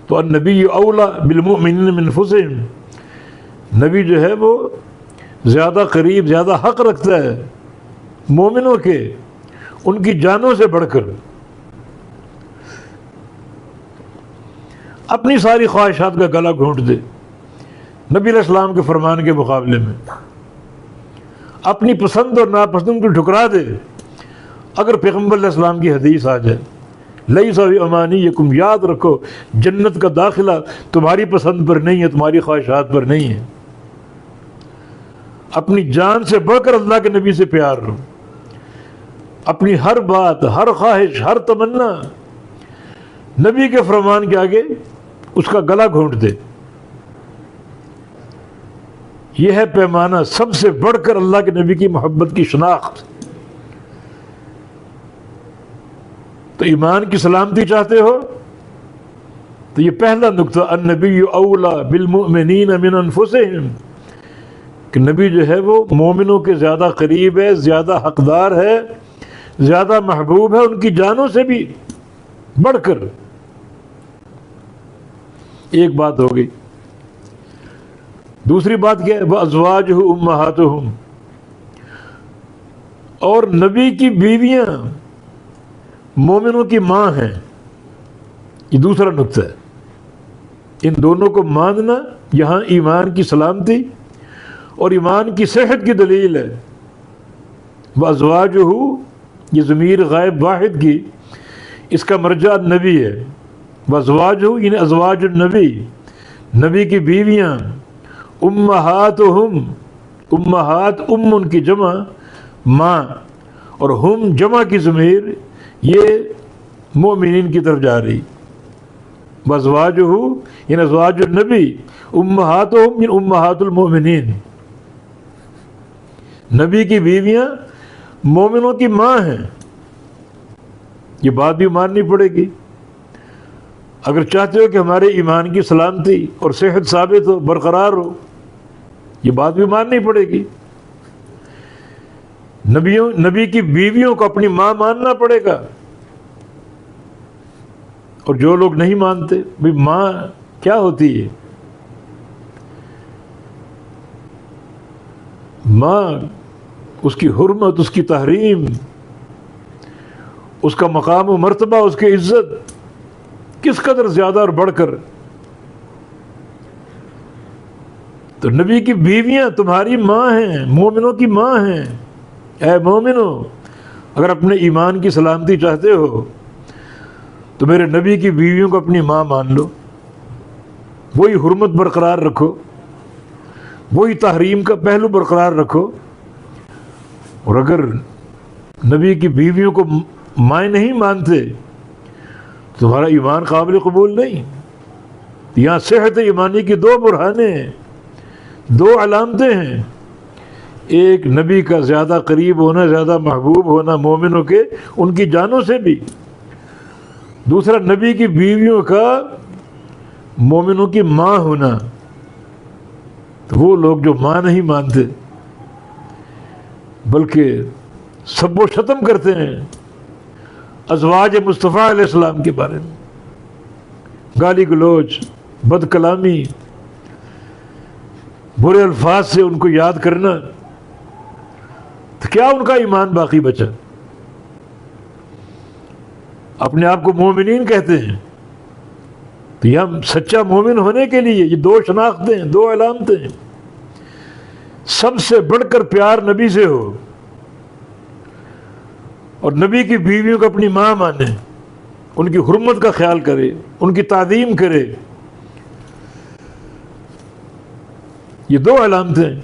تو النبی اولا بالمؤمنین من انفسہم، نبی جو ہے وہ زیادہ قریب، زیادہ حق رکھتا ہے مومنوں کے ان کی جانوں سے بڑھ کر۔ اپنی ساری خواہشات کا گلا گھونٹ دے نبی علیہ السلام کے فرمان کے مقابلے میں، اپنی پسند اور ناپسند کو ٹھکرا دے۔ اگر پیغمبر علیہ السلام کی حدیث آ جائے لیس بامانیکم، یاد رکھو جنت کا داخلہ تمہاری پسند پر نہیں ہے، تمہاری خواہشات پر نہیں ہے، اپنی جان سے بڑھ کر اللہ کے نبی سے پیار رہو، اپنی ہر بات، ہر خواہش، ہر تمنا نبی کے فرمان کے آگے اس کا گلا گھونٹ دے۔ یہ ہے پیمانہ سب سے بڑھ کر اللہ کے نبی کی محبت کی شناخت۔ تو ایمان کی سلامتی چاہتے ہو تو یہ پہلا نقطہ، النبی اولا بالمؤمنین من انفسہم، کہ نبی جو ہے وہ مومنوں کے زیادہ قریب ہے، زیادہ حقدار ہے، زیادہ محبوب ہے ان کی جانوں سے بھی بڑھ کر۔ ایک بات ہو گئی۔ دوسری بات کیا ہے؟ وَأَزْوَاجُهُ أُمَّهَاتُهُمْ، اور نبی کی بیویاں مومنوں کی ماں ہیں۔ یہ دوسرا نقطہ ہے۔ ان دونوں کو ماننا یہاں ایمان کی سلامتی اور ایمان کی صحت کی دلیل ہے۔ وَأَزْوَاجُهُ، یہ ضمیر غائب واحد کی، اس کا مرجع نبی ہے۔ وَأَزْوَاجُهُ یعنی ازواج النبی، نبی کی بیویاں، امہاتہم، امہات ام ان کی جمع ماں، اور ہم جمع کی ضمیر یہ مومنین کی طرف جا رہی۔ وازواجہ یعنی ازواج النبی، امہاتہم یعنی امہات المؤمنین، نبی کی بیویاں مومنوں کی ماں ہیں۔ یہ بات بھی ماننی پڑے گی اگر چاہتے ہو کہ ہمارے ایمان کی سلامتی اور صحت ثابت ہو، برقرار ہو، یہ بات بھی ماننی پڑے گی۔ نبی کی بیویوں کو اپنی ماں ماننا پڑے گا۔ اور جو لوگ نہیں مانتے بھئی ماں کیا ہوتی ہے، ماں، اس کی حرمت، اس کی تحریم، اس کا مقام و مرتبہ، اس کی عزت کس قدر زیادہ اور بڑھ کر۔ تو نبی کی بیویاں تمہاری ماں ہیں، مومنوں کی ماں ہیں۔ اے مومنو، اگر اپنے ایمان کی سلامتی چاہتے ہو تو میرے نبی کی بیویوں کو اپنی ماں مان لو، وہی حرمت برقرار رکھو، وہی تحریم کا پہلو برقرار رکھو۔ اور اگر نبی کی بیویوں کو مائیں نہیں مانتے تو تمہارا ایمان قابل قبول نہیں۔ یہاں صحت ایمانی کی دو برہانیں ہیں، دو علامتیں ہیں۔ ایک نبی کا زیادہ قریب ہونا، زیادہ محبوب ہونا مومنوں کے ان کی جانوں سے بھی، دوسرا نبی کی بیویوں کا مومنوں کی ماں ہونا۔ تو وہ لوگ جو ماں نہیں مانتے بلکہ سب و شتم کرتے ہیں ازواج مصطفیٰ علیہ السلام کے بارے میں، گالی گلوچ، بد کلامی، برے الفاظ سے ان کو یاد کرنا، تو کیا ان کا ایمان باقی بچا؟ اپنے آپ کو مومنین کہتے ہیں، تو یہاں سچا مومن ہونے کے لیے یہ دو شناختیں ہیں، دو علامتیں ہیں۔ سب سے بڑھ کر پیار نبی سے ہو اور نبی کی بیویوں کو اپنی ماں مانے، ان کی حرمت کا خیال کرے، ان کی تعظیم کرے۔ یہ دو علامتیں ہیں۔